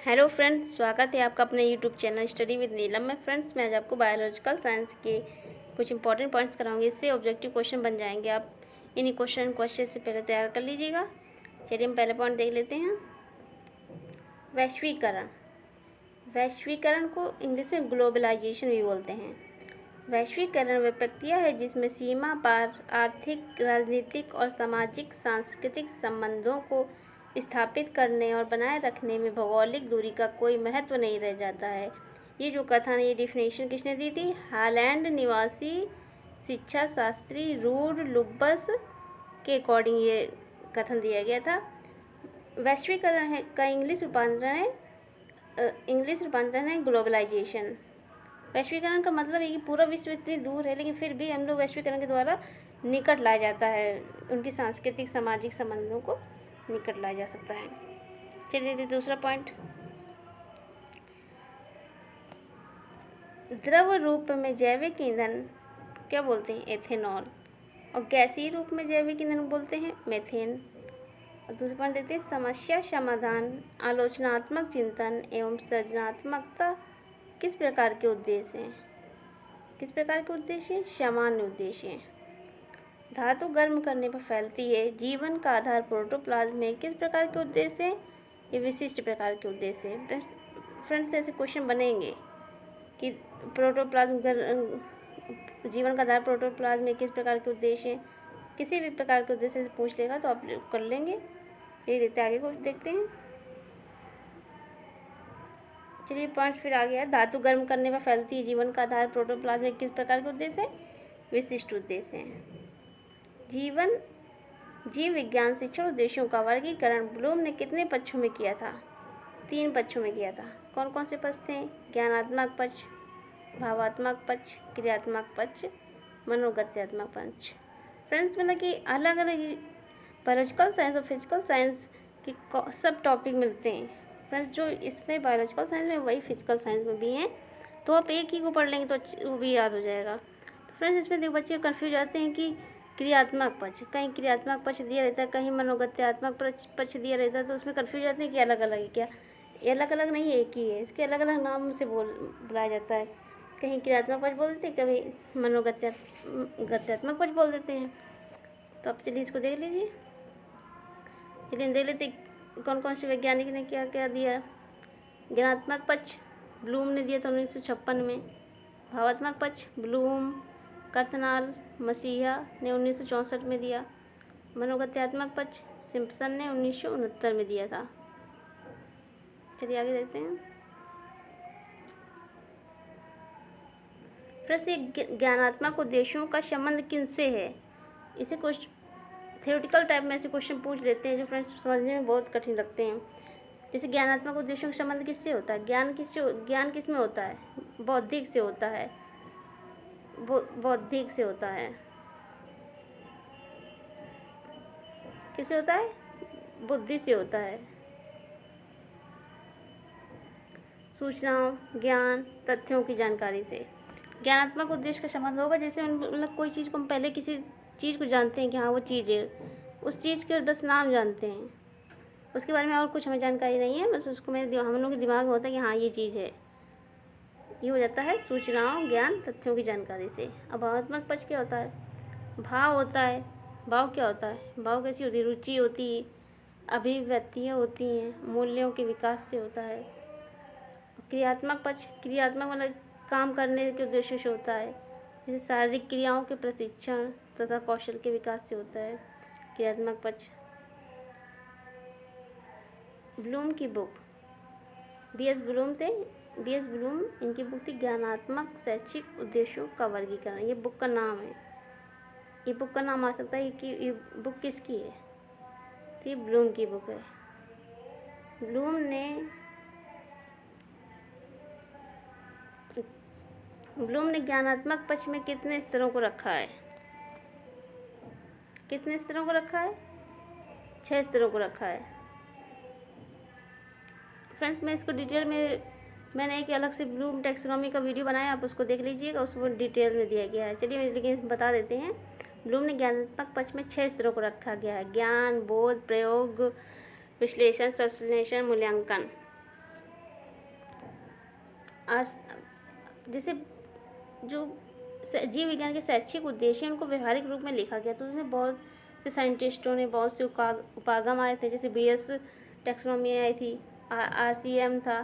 Hello friends, स्वागत है आपका अपने यूट्यूब चैनल स्टडी विद नीलम में। फ्रेंड्स, मैं आज आपको बायोलॉजिकल साइंस के कुछ इंपॉर्टेंट पॉइंट्स कराऊंगी। इससे ऑब्जेक्टिव क्वेश्चन बन जाएंगे। आप इन्हीं क्वेश्चन से पहले तैयार कर लीजिएगा। चलिए हम पहले पॉइंट देख लेते हैं। वैश्वीकरण। वैश्वीकरण को इंग्लिश में ग्लोबलाइजेशन भी बोलते हैं। वैश्वीकरण वह प्रक्रिया है जिसमें सीमा पार आर्थिक, राजनीतिक और सामाजिक सांस्कृतिक संबंधों को स्थापित करने और बनाए रखने में भौगोलिक दूरी का कोई महत्व नहीं रह जाता है। ये जो कथन, ये डिफिनेशन किसने दी थी? हॉलैंड निवासी शिक्षा शास्त्री रूड लुब्बस के अकॉर्डिंग ये कथन दिया गया था। वैश्वीकरण है का इंग्लिश रूपांतरण है ग्लोबलाइजेशन। वैश्वीकरण का मतलब है कि पूरा विश्व इतनी दूर है, लेकिन फिर भी हम लोग वैश्वीकरण के द्वारा निकट लाया जाता है, उनकी सांस्कृतिक सामाजिक संबंधों को निकट लाया जा सकता है। चलिए दूसरा पॉइंट। द्रव रूप में जैविक ईंधन क्या बोलते हैं? एथेनॉल। और गैसीय रूप में जैविक ईंधन बोलते हैं मेथेन। और दूसरा पॉइंट देखते हैं, समस्या समाधान, आलोचनात्मक चिंतन एवं सृजनात्मकता किस प्रकार के उद्देश्य हैं? किस प्रकार के उद्देश्य? सामान्य उद्देश्य। धातु गर्म करने पर फैलती है। जीवन का आधार प्रोटोप्लाज्म में किस प्रकार के उद्देश्य हैं? ये विशिष्ट प्रकार के उद्देश्य हैं। फ्रेंड्स, ऐसे क्वेश्चन बनेंगे कि जीवन का आधार प्रोटोप्लाज्म में किस प्रकार के उद्देश्य हैं। किसी भी प्रकार के उद्देश्य से पूछ लेगा तो आप कर लेंगे। चलिए देखते आगे को देखते हैं। चलिए पॉइंट फिर आ गया। धातु गर्म करने पर फैलती है। जीवन का आधार प्रोटोप्लाज्म में किस प्रकार के उद्देश्य है? विशिष्ट उद्देश्य हैं। जीव विज्ञान शिक्षण उद्देश्यों का वर्गीकरण ब्लूम ने कितने पक्षों में किया था? 3 पक्षों में किया था। कौन कौन से पक्ष थे? ज्ञानात्मक पक्ष, भावात्मक पक्ष, क्रियात्मक पक्ष, मनोगत्यात्मक पक्ष। फ्रेंड्स, मतलब कि अलग अलग बायोलॉजिकल साइंस और फिजिकल साइंस के सब टॉपिक मिलते हैं। फ्रेंड्स, जो इसमें बायोलॉजिकल साइंस में वही फिजिकल साइंस में भी हैं, तो आप एक ही को पढ़ लेंगे तो वो भी याद हो जाएगा। तो फ्रेंड्स, इसमें देखो बच्चे कन्फ्यूज आते हैं कि क्रियात्मक पक्ष, कहीं क्रियात्मक पक्ष दिया रहता है, कहीं मनोगत्यात्मक पक्ष दिया रहता है, तो उसमें कन्फ्यूज आते हैं कि अलग अलग है क्या? ये अलग अलग नहीं है, एक ही है। इसके अलग अलग नाम से बुलाया जाता है। कहीं क्रियात्मक पक्ष बोल देते हैं, कभी मनोगत्यात्मक पक्ष बोल देते हैं। तो आप चलिए इसको देख लीजिए। चलिए देख लेते कौन कौन से वैज्ञानिक ने क्या क्या दिया। ज्ञानात्मक पक्ष ब्लूम ने दिया था 1956 में। भावात्मक पक्ष ब्लूम, कर्तनाल, मसीहा ने 1964 में दिया। मनोगत्यात्मक पक्ष सिम्पसन ने 1969 में दिया था। चलिए आगे देखते हैं। फ्रेंड्स, ये ज्ञानात्मक उद्देश्यों का संबंध किनसे है? इसे कुछ थ्योरेटिकल टाइप में ऐसे क्वेश्चन पूछ लेते हैं जो फ्रेंड्स समझने में बहुत कठिन लगते हैं। जैसे ज्ञानात्मक उद्देश्यों का संबंध किससे होता है? ज्ञान किस में होता है? बौद्धिक से होता है। बौद्धिक से होता है। किससे होता है? बुद्धि से होता है। सूचनाओं, ज्ञान, तथ्यों की जानकारी से। ज्ञानात्मक उद्देश्य का संबंध होगा जैसे मतलब कोई चीज़ को हम पहले किसी चीज़ को जानते हैं कि हाँ वो चीज़ है, उस चीज़ के बस नाम जानते हैं, उसके बारे में और कुछ हमें जानकारी नहीं है, बस उसको हम लोग के दिमाग में होता है कि हाँ ये चीज़ है। ये हो जाता है सूचनाओं, ज्ञान, तथ्यों की जानकारी से। अब भावात्मक पक्ष क्या होता है? भाव होता है। भाव क्या होता है? भाव कैसी होती है? रुचि होती है, अभिव्यक्तियाँ होती हैं, मूल्यों के विकास से होता है। क्रियात्मक पक्ष, क्रियात्मक मतलब काम करने के उद्देश्य से होता है, जैसे शारीरिक क्रियाओं के प्रशिक्षण तथा कौशल के विकास से होता है क्रियात्मक पक्ष। ब्लूम की बुक, बीएस ब्लूम इनकी बुक थी ज्ञानात्मक शैक्षिक उद्देश्यों का वर्गीकरण। ये बुक का नाम है। ये बुक का नाम आ सकता है कि ये बुक किसकी है? तो ये ब्लूम की बुक है। ब्लूम ने ज्ञानात्मक पक्ष में कितने स्तरों को रखा है? कितने स्तरों को रखा है? 6 स्तरों को रखा है। फ्रेंड्स, मैं इसको डिटेल में मैंने एक अलग से ब्लूम टैक्सोनॉमी का वीडियो बनाया, आप उसको देख लीजिएगा, उसको डिटेल में दिया गया है। चलिए लेकिन बता देते हैं। ब्लूम ने ज्ञानात्मक पक्ष में 6 स्तरों को रखा गया है। ज्ञान, बोध, प्रयोग, विश्लेषण, संश्लेषण, मूल्यांकन। आर्स जैसे जो जीव विज्ञान के शैक्षिक उद्देश्य हैं उनको व्यवहारिक रूप में लिखा गया, तो उसमें बहुत से साइंटिस्टों ने बहुत से उपागम आए थे, जैसे BS टैक्सोनॉमी आई थी, RCM था,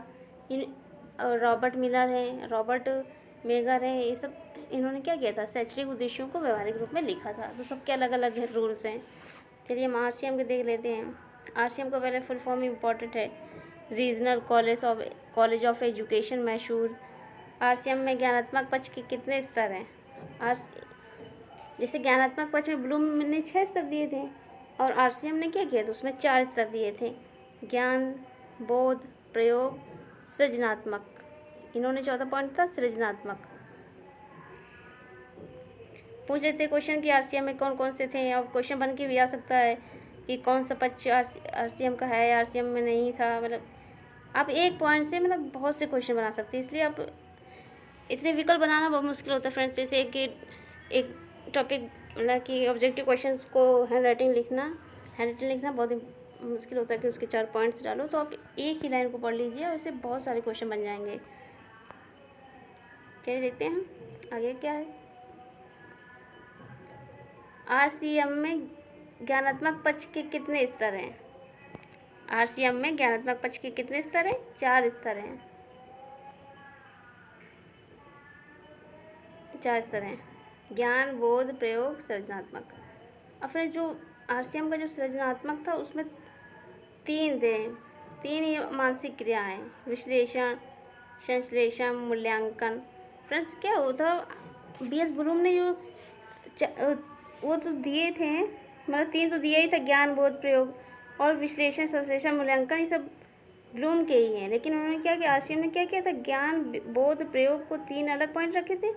इन रॉबर्ट मिलर हैं, रॉबर्ट मेगर हैं, ये सब इन्होंने क्या किया था, शैक्षणिक उद्देश्यों को व्यवहारिक रूप में लिखा था। तो सबके अलग अलग रूल्स हैं। चलिए हम RCM के देख लेते हैं। RCM का पहले फुल फॉर्म इम्पॉर्टेंट है, regional college of education Mysore. RCM में ज्ञानात्मक पक्ष के कितने स्तर हैं? जैसे ज्ञानात्मक पक्ष में ब्लूम ने 6 स्तर दिए थे और RCM ने क्या किया था, उसमें 4 स्तर दिए थे, ज्ञान, बोध, प्रयोग, सृजनात्मक। इन्होंने चौथा पॉइंट था सृजनात्मक। पूछ लेते क्वेश्चन कि RCM में कौन कौन से थे, और क्वेश्चन बन के भी आ सकता है कि कौन सा पक्ष RCM का है, RCM में नहीं था। मतलब आप एक पॉइंट से मतलब बहुत से क्वेश्चन बना सकते हैं, इसलिए आप इतने विकल्प बनाना बहुत मुश्किल होता है फ्रेंड्स। जैसे कि एक टॉपिक मतलब कि ऑब्जेक्टिव क्वेश्चंस को हैंड राइटिंग लिखना बहुत ही मुश्किल होता है कि उसके 4 पॉइंट्स डालो, तो आप एक ही लाइन को पढ़ लीजिए और इससे बहुत सारे क्वेश्चन बन जाएंगे। चलिए देखते हैं आगे क्या है। RCM में ज्ञानात्मक पक्ष के कितने स्तर हैं? RCM में ज्ञानात्मक पक्ष के कितने स्तर हैं? 4 स्तर हैं। 4 स्तर हैं, ज्ञान, बोध, प्रयोग, सृजनात्मक। और फिर जो RCM का जो सृजनात्मक था उसमें 3 थे, 3 ही मानसिक क्रियाएं, विश्लेषण, संश्लेषण, मूल्यांकन। फ्रेंड्स क्या होता, BS ब्लूम ने जो वो तो दिए थे, मतलब 3 तो दिया ही था, ज्ञान, बोध, प्रयोग, और विश्लेषण, संश्लेषण, मूल्यांकन, ये सब ब्लूम के ही हैं। लेकिन उन्होंने क्या किया, RCM ने क्या किया था, ज्ञान, बोध, प्रयोग को 3 अलग पॉइंट रखे थे,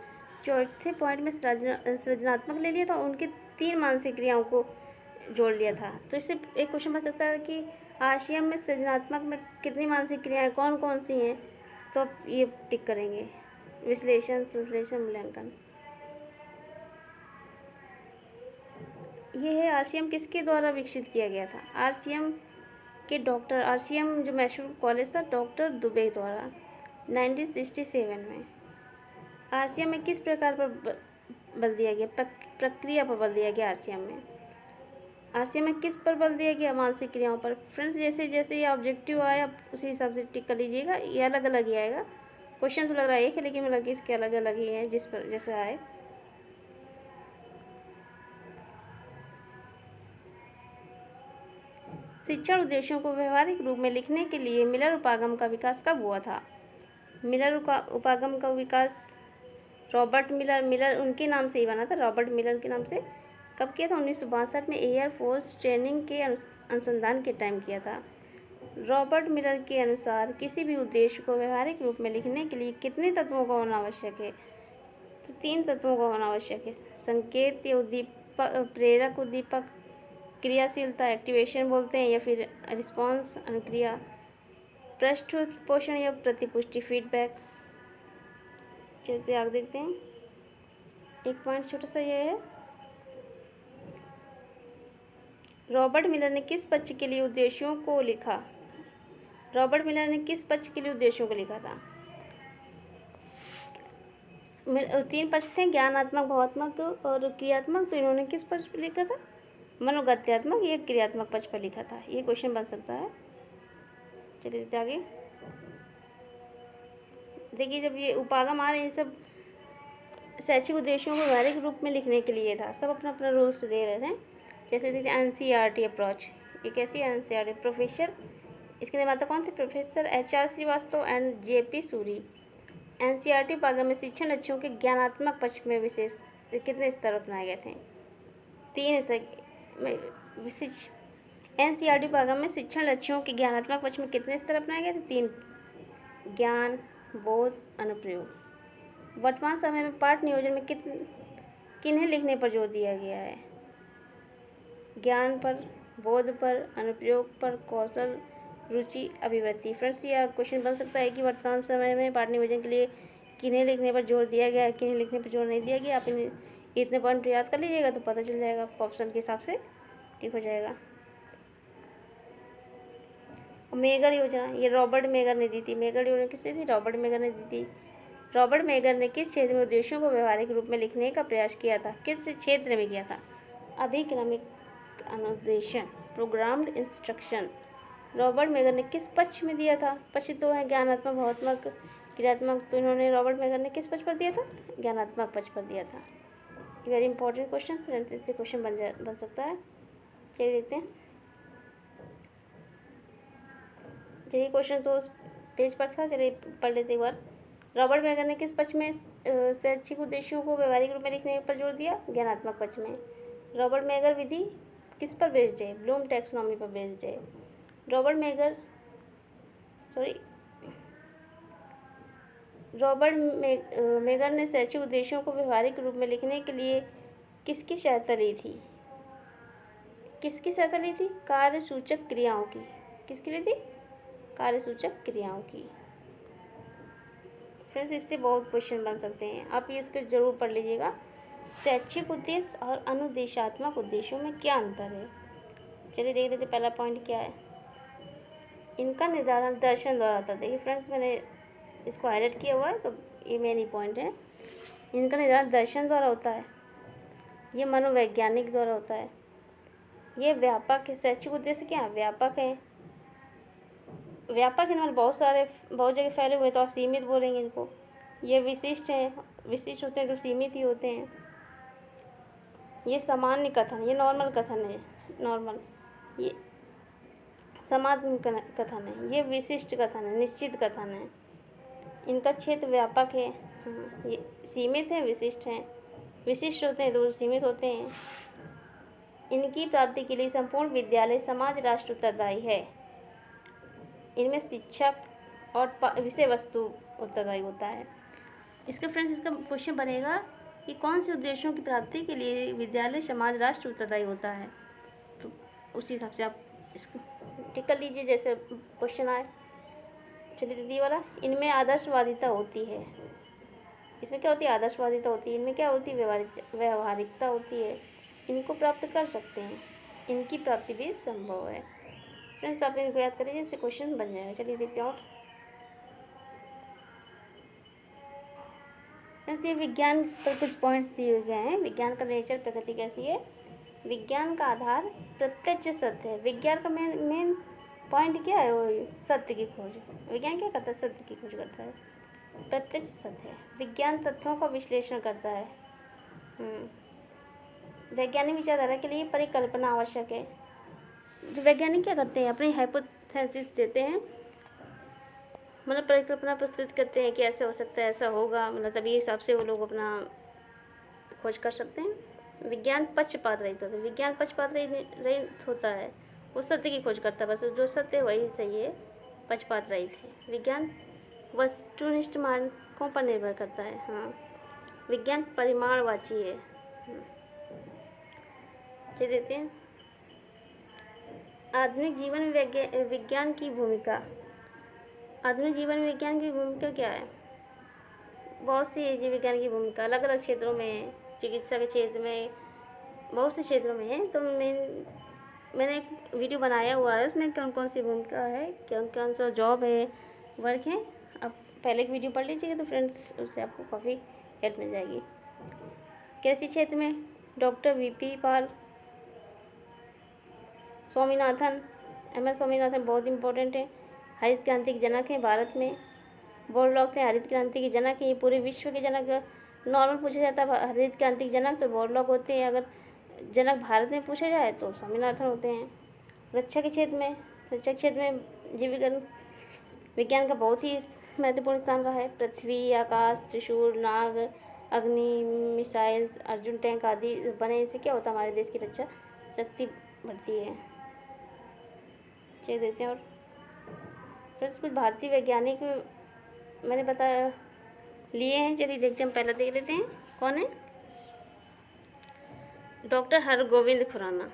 चौथे पॉइंट में सृजनात्मक ले लिया था, उनके 3 मानसिक क्रियाओं को जोड़ लिया था। तो इससे एक क्वेश्चन बन सकता है कि RCM में सृजनात्मक में कितनी मानसिक क्रियाएं कौन कौन सी हैं, तो आप ये टिक करेंगे, विश्लेषण, संश्लेषण, मूल्यांकन। ये है RCM किसके द्वारा विकसित किया गया था? RCM के डॉक्टर, RCM जो मैसूर कॉलेज था, डॉक्टर दुबे द्वारा 1967 में। RCM में किस प्रकार पर बल दिया गया? प्रक्रिया पर बल दिया गया। RCM में किस पर बल दिया गया? मानसिक क्रियाओं पर। फ्रेंड्स जैसे जैसे ये ऑब्जेक्टिव आया उसी हिसाब से टिक कर लीजिएगा, ये अलग अलग ही आएगा। क्वेश्चन तो लग रहा है एक है, लेकिन मतलब इसके अलग अलग ही हैं जिस पर जैसे आए। शिक्षण उद्देश्यों को व्यवहारिक रूप में लिखने के लिए मिलर उपागम का विकास कब हुआ था? मिलर उपागम का विकास रॉबर्ट मिलर उनके नाम से ही बना था, रॉबर्ट मिलर के नाम से। कब किया था? 1962 में एयर फोर्स ट्रेनिंग के अनुसंधान के टाइम किया था। रॉबर्ट मिलर के अनुसार किसी भी उद्देश्य को व्यवहारिक रूप में लिखने के लिए कितने तत्वों का होना आवश्यक है? तो 3 तत्वों का होना आवश्यक है, संकेत या उद्दीपक, प्रेरक उद्दीपक, क्रियाशीलता एक्टिवेशन बोलते हैं, या फिर रिस्पॉन्स अनुक्रिया, पृष्ठपोषण या प्रतिपुष्टि फीडबैक। चलते आगे देखते हैं। एक पॉइंट छोटा सा ये है, रॉबर्ट मिलर ने किस पक्ष के लिए उद्देश्यों को लिखा? रॉबर्ट मिलर ने किस पक्ष के लिए उद्देश्यों को लिखा था? 3 पक्ष थे, ज्ञानात्मक, भावात्मक और क्रियात्मक। तो इन्होंने किस पक्ष पर लिखा था? मनोगत्यात्मक या क्रियात्मक पक्ष पर लिखा था। ये क्वेश्चन बन सकता है। चलिए देखते आगे। देखिए जब ये उपागम आ रहे हैं, सब शैक्षिक उद्देश्यों को व्यवहारिक रूप में लिखने के लिए था, सब अपना अपना रूल्स दे रहे थे। जैसे देखिए NCERT अप्रोच, ये कैसी है NCERT? प्रोफेसर, इसके निर्माता कौन थे? Professor HR Srivastava and JP Suri. NCERT उपागम में शिक्षण लक्ष्यों के ज्ञानात्मक पक्ष में विशेष कितने स्तर अपनाए गए थे? 3 स्तर। NCERT उपागम में शिक्षण लक्ष्यों के ज्ञानात्मक पक्ष में कितने स्तर अपनाए गए थे? 3, ज्ञान, बोध, अनुप्रयोग। वर्तमान समय में पाठ नियोजन में किन्हें लिखने पर जोर दिया गया है? ज्ञान पर, बोध पर, अनुप्रयोग पर, कौशल, रुचि, अभिवृत्ति। फ्रेंड्स यह क्वेश्चन बन सकता है कि वर्तमान समय में पाठ नियोजन के लिए किन्हें लिखने पर जोर दिया गया है, किन्हें लिखने पर जोर नहीं दिया गया। आप इतने पॉइंट याद कर लीजिएगा तो पता चल जाएगा, आपको ऑप्शन के हिसाब से ठीक हो जाएगा। मेगर योजना, ये रॉबर्ट मेगर ने दी थी। मेगर योजना किसने दी? रॉबर्ट मेगर ने दी थी। रॉबर्ट मेगर ने किस क्षेत्र में उद्देश्यों को व्यवहारिक रूप में लिखने का प्रयास किया था? किस क्षेत्र में किया था? अभिक्रमिक अनुदेशन, प्रोग्राम्ड इंस्ट्रक्शन। रॉबर्ट मेगर ने किस पक्ष में दिया था? पक्ष तो है ज्ञानात्मक, भावात्मक, क्रियात्मक। तो इन्होंने रॉबर्ट मेगर ने किस पक्ष पर दिया था? ज्ञानात्मक पक्ष पर दिया था। वेरी इंपॉर्टेंट क्वेश्चन फ्रेंड्स, इससे क्वेश्चन बन सकता है। चलिए देखते हैं। चलिए क्वेश्चन तो उस पेज पर था, चलिए पढ़ लेते एक बार। रॉबर्ट मेगर ने किस पक्ष में शैक्षिक उद्देश्यों को व्यवहारिक रूप में लिखने पर जोर दिया? ज्ञानात्मक पक्ष में। रॉबर्ट मेगर विधि किस पर बेस्ड है? ब्लूम टैक्सोनॉमी पर बेस्ड है। रॉबर्ट मेगर ने शैक्षिक उद्देश्यों को व्यवहारिक रूप में लिखने के लिए किसकी सहायता ली थी? किसकी सहायता ली थी? कार्यसूचक क्रियाओं की। किसकी ली थी? कार्यसूचक क्रियाओं की। फ्रेंड्स इससे बहुत क्वेश्चन बन सकते हैं, आप ये इसको जरूर पढ़ लीजिएगा। शैक्षिक उद्देश्य और अनुदेशात्मक उद्देश्यों में क्या अंतर है? चलिए देख लेते पहला पॉइंट क्या है। इनका निर्धारण दर्शन द्वारा होता है। देखिए फ्रेंड्स, मैंने इसको हाईलाइट किया हुआ है, तो ये मेन ही पॉइंट है। इनका निर्धारण दर्शन द्वारा होता है, ये मनोवैज्ञानिक द्वारा होता है, ये व्यापक है। शैक्षिक उद्देश्य क्या है? व्यापक है। व्यापक है मतलब बहुत जगह फैले हुए, तो सीमित बोलेंगे इनको। ये विशिष्ट है, विशिष्ट होते हैं तो सीमित ही होते हैं। ये सामान्य कथन, ये नॉर्मल कथन है, नॉर्मल। ये सामान्य कथन है, ये विशिष्ट कथन है, निश्चित कथन है। इनका क्षेत्र व्यापक है, ये सीमित है, विशिष्ट हैं। विशिष्ट होते हैं तो सीमित होते हैं। इनकी प्राप्ति के लिए संपूर्ण विद्यालय, समाज, राष्ट्र उत्तरदायी है। इनमें शिक्षक और विषय वस्तु उत्तरदायी होता है। इसका फ्रेंड्स इसका क्वेश्चन बनेगा कि कौन से उद्देश्यों की प्राप्ति के लिए विद्यालय, समाज, राष्ट्र उत्तरदायी होता है। तो उसी हिसाब से आप इसको टिक कर लीजिए जैसे क्वेश्चन आए। चलिए दीदी वाला, इनमें आदर्शवादिता होती है। इसमें क्या होती है? आदर्शवादिता होती है। इनमें क्या होती है? व्यवहारिकता होती है। इनको प्राप्त कर सकते हैं, इनकी प्राप्ति भी संभव है। फ्रेंड्स आप इनको याद करिए, इससे क्वेश्चन बन जाएगा। चलिए देखते हैं और फ्रेंड्स, ये विज्ञान पर कुछ पॉइंट्स दिए गए हैं। विज्ञान का नेचर, प्रकृति कैसी है। विज्ञान का आधार प्रत्यक्ष सत्य है। विज्ञान का मेन पॉइंट क्या है? वो सत्य की खोज। विज्ञान क्या करता है? सत्य की खोज करता है। प्रत्यक्ष सत्य है। विज्ञान तथ्यों का विश्लेषण करता है। वैज्ञानिक विचारधारा के लिए परिकल्पना आवश्यक है। जो वैज्ञानिक क्या करते हैं? अपनी हाइपोथेसिस देते हैं, मतलब परिकल्पना प्रस्तुत करते हैं कि ऐसे हो सकता है, ऐसा होगा, मतलब तभी हिसाब से वो लोग अपना खोज कर सकते हैं। विज्ञान पक्षपात रहित होता है। विज्ञान पक्षपात रहित होता है, वो सत्य की खोज करता है, बस जो सत्य है वही सही है, पक्षपात रहित है। विज्ञान वस्तुनिष्ठ मानकों पर निर्भर करता है। हाँ, विज्ञान परिमाणवाची है। क्या देते हैं? आधुनिक जीवन में विज्ञान की भूमिका। आधुनिक जीवन में विज्ञान की भूमिका क्या है? बहुत सी है जी विज्ञान की भूमिका, अलग अलग क्षेत्रों में है। चिकित्सा के क्षेत्र में, बहुत से क्षेत्रों में है। तो मैंने एक वीडियो बनाया हुआ है, उसमें कौन कौन सी भूमिका है, कौन कौन सा जॉब है, वर्क है। आप पहले एक वीडियो पढ़ लीजिएगा तो फ्रेंड्स उससे आपको काफ़ी हेल्प मिल जाएगी। कृषि क्षेत्र में डॉक्टर वीपी पाल, स्वामीनाथन, MS स्वामीनाथन बहुत इंपॉर्टेंट है। हरित क्रांति के जनक हैं भारत में। बोरलॉग थे हरित क्रांति के जनक हैं, ये पूरे विश्व के जनक। नॉर्मल पूछा जाता है हरित क्रांति के जनक तो बोरलॉग होते हैं, अगर जनक भारत में पूछा जाए तो स्वामीनाथन होते हैं। रक्षा के क्षेत्र में जीव विज्ञान का बहुत ही महत्वपूर्ण स्थान रहा है। पृथ्वी, आकाश, त्रिशूल, नाग, अग्नि, मिसाइल्स, अर्जुन टैंक आदि बने। इससे क्या होता है? हमारे देश की रक्षा शक्ति बढ़ती है। चलिए देखते हैं और फ्रेंड्स कुछ भारतीय वैज्ञानिक मैंने बता लिए हैं। चलिए देखते हैं, पहला देख लेते हैं कौन है। Doctor Hargobind Khorana.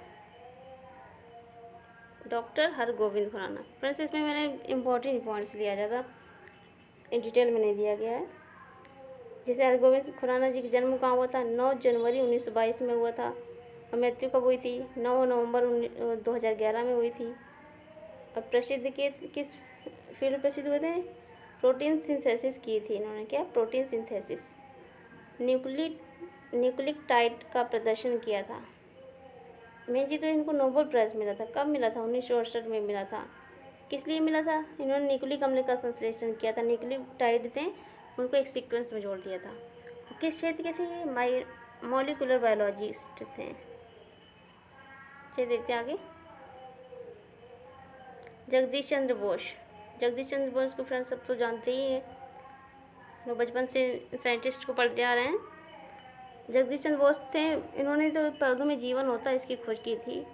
Doctor Hargobind Khorana. Friends इसमें मैंने इम्पोर्टेंट पॉइंट्स लिया, ज़्यादा इन डिटेल में नहीं दिया गया है। जैसे हरगोविंद खुराना जी का जन्म कहाँ हुआ था? 9 जनवरी 1922 में हुआ था। और मृत्यु कब हुई थी? 9 नवंबर 2011 में हुई थी। और प्रसिद्ध किस फील्ड में प्रसिद्ध हुए थे? प्रोटीन सिंथेसिस की थी इन्होंने। क्या? Protein synthesis. न्यूक्लियोटाइड का प्रदर्शन किया था। मेन जी तो इनको नोबेल प्राइज़ मिला था। कब मिला था? 1968 में मिला था। किस लिए मिला था? इन्होंने न्यूक्लिक अम्ल का संश्लेषण किया था। न्यूक्लियोटाइड थे, उनको एक सीक्वेंस में जोड़ दिया था। किस क्षेत्र के थे ये? मॉलिक्यूलर बायोलॉजिस्ट थे। चलिए देखते हैं आगे। जगदीश चंद्र बोस। जगदीश चंद्र बोस को फ्रेंड्स सब तो जानते ही हैं, वो बचपन से साइंटिस्ट को पढ़ते आ रहे हैं। जगदीश चंद्र बोस थे, इन्होंने तो पौधों में जीवन होता है इसकी खोज की थी।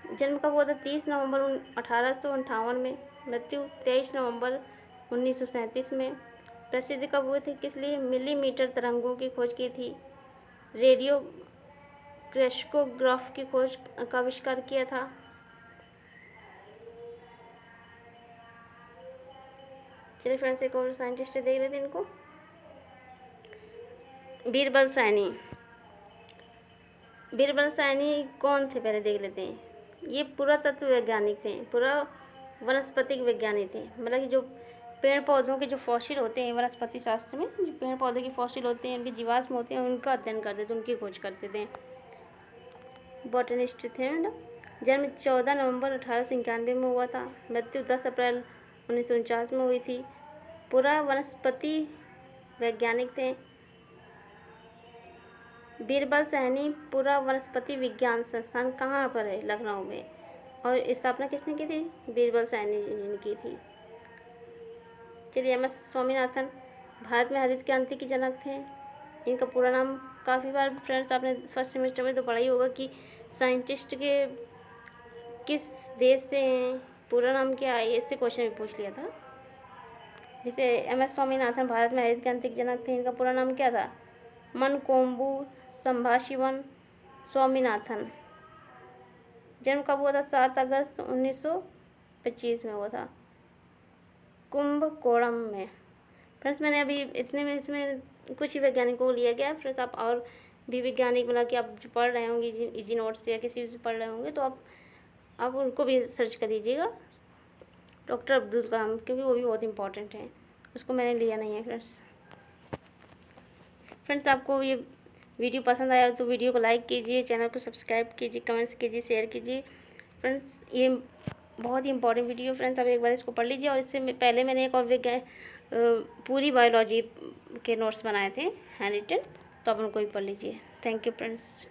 जन्म कब हुआ था? 30 नवंबर 1858 में। मृत्यु 23 नवंबर 1937 में। प्रसिद्ध कब हुए थे? किस लिए? मिलीमीटर तरंगों की खोज की थी। रेडियो क्रेस्कोग्राफ की खोज का आविष्कार किया था। चलिए फ्रेंड्स एक और साइंटिस्ट देख लेते हैं इनको। बीरबल सैनी। बीरबल सैनी कौन थे पहले देख लेते हैं। ये पुरातत्व वैज्ञानिक थे, पूरा वनस्पतिक वैज्ञानिक थे। मतलब कि जो पेड़ पौधों के जो फॉसिल होते हैं वनस्पति शास्त्र में, जो पेड़ पौधों के फॉसिल होते हैं, उनके जीवाश्म होते हैं, उनका अध्ययन करते थे, उनकी खोज करते थे। बॉटनिस्ट थे मतलब। जन्म 14 नवंबर 1891 में हुआ था। मृत्यु 10 अप्रैल 1949 में हुई थी। पूरा वनस्पति वैज्ञानिक थे। बीरबल सैनी पूरा वनस्पति विज्ञान संस्थान कहाँ पर है? लखनऊ में। और स्थापना किसने की थी? बीरबल सैनी जी ने की थी। चलिए MS स्वामीनाथन भारत में हरित क्रांति के जनक थे। इनका पूरा नाम काफ़ी बार फ्रेंड्स आपने फर्स्ट सेमेस्टर में तो पढ़ा ही होगा कि साइंटिस्ट के किस देश से हैं, पूरा नाम क्या है, इससे क्वेश्चन भी पूछ लिया था। जैसे MS स्वामीनाथन भारत में हरित क्रांति के जनक थे। इनका पूरा नाम क्या था? मनकोम्बू संभाशिवन स्वामीनाथन। जन्म कब हुआ था? 7 अगस्त 1925 में हुआ था, कुंभकोणम में। फ्रेंड्स मैंने अभी इतने में इसमें कुछ ही वैज्ञानिकों को लिया गया। फ्रेंड्स आप और भी वैज्ञानिक मतलब कि आप जो पढ़ रहे होंगे इजी नोट्स से या किसी से पढ़ रहे होंगे तो आप उनको भी सर्च कर लीजिएगा, डॉक्टर अब्दुल कलाम, क्योंकि वो भी बहुत इंपॉर्टेंट हैं। उसको मैंने लिया नहीं है फ्रेंड्स आपको ये वीडियो पसंद आया तो वीडियो को लाइक कीजिए, चैनल को सब्सक्राइब कीजिए, कमेंट्स कीजिए, शेयर कीजिए। फ्रेंड्स ये बहुत ही इंपॉर्टेंट वीडियो फ्रेंड्स, आप एक बार इसको पढ़ लीजिए। और इससे पहले मैंने एक और पूरी बायोलॉजी के नोट्स बनाए थे हैंड रिटन, तो आप उनको भी पढ़ लीजिए। Thank you friends.